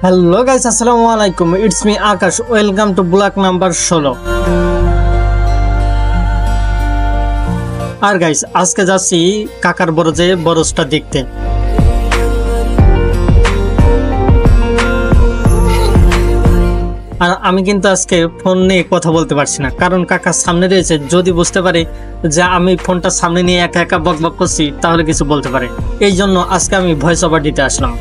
Hello guys, আসসালামু আলাইকুম। It's me Akash. Welcome to vlog number 16। আর গাইস, আজকে যাচ্ছি কাকার বরজে বরজটা দেখতে। আর আমি কিন্তু আজকে ফোন নিয়ে কথা বলতে পারছি না, কারণ কাকার সামনে রয়েছে। যদি বুঝতে পারে যে আমি ফোনটা সামনে নিয়ে একা একা বকবক করছি, তাহলে কিছু বলতে পারে। এই জন্য আজকে আমি ভয়েস ওভার দিতে আসলাম।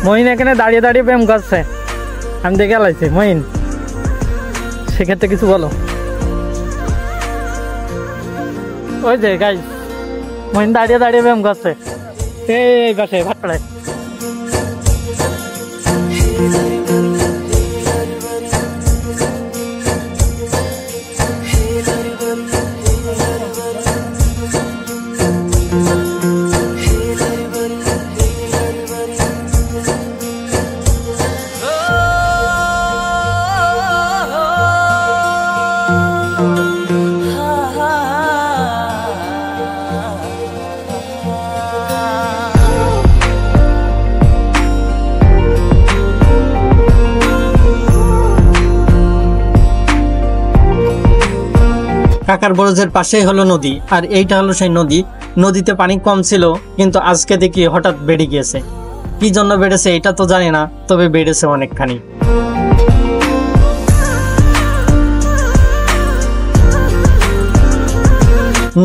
মহিন এখানে দাঁড়িয়ে দাঁড়িয়ে প্রেম করছে, আমি দেখে লাইছি। মহিন, সেক্ষেত্রে কিছু বলো। ওই যে গাইস, মহিন দাঁড়িয়ে দাঁড়িয়ে প্রেম করছে এই পাশে ভাটপাড়ায়। কাকার বরজের পাশেই হলো নদী, আর এইটা হলো সেই নদী। নদীতে পানি কম ছিল, কিন্তু আজকে দেখি হঠাৎ বেড়ে গিয়েছে। কি জন্য বেড়েছে এটা তো জানি না, তবে বেড়েছে অনেকখানি।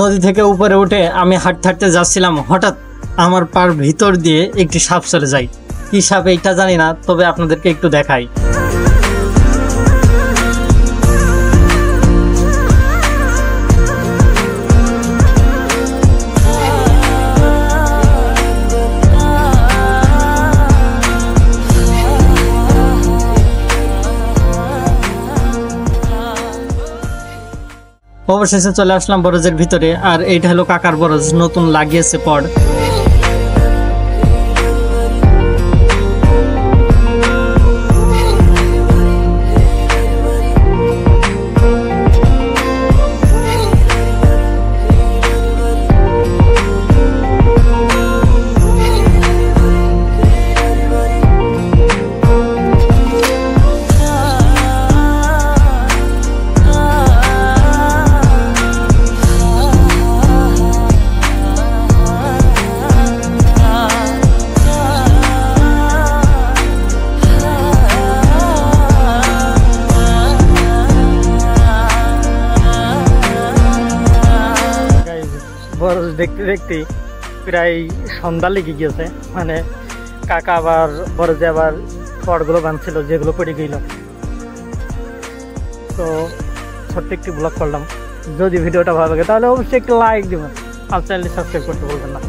নদী থেকে উপরে উঠে আমি হাঁটতে হাঁটতে যাচ্ছিলাম, হঠাৎ আমার পার ভিতর দিয়ে একটি সাপ চলে যায়। কি সাপ এইটা জানি না, তবে আপনাদেরকে একটু দেখাই। অবশেষে চলে আসলাম বরজের ভিতরে, আর এইটা হলো কাকার বরজ, নতুন লাগিয়েছে পর। বরজ দেখতে দেখতে প্রায় সন্ধ্যা লেগে গিয়েছে। মানে কাকা আবার বরজে আবার পটগুলো বাঁধছিল, যেগুলো পড়ে গেল। তো ছোট্ট একটি ব্লগ করলাম। যদি ভিডিওটা ভালো লাগে তাহলে অবশ্যই একটু লাইক দেবেন, আর চ্যানেলটি সাবস্ক্রাইব করতে বলবেন না।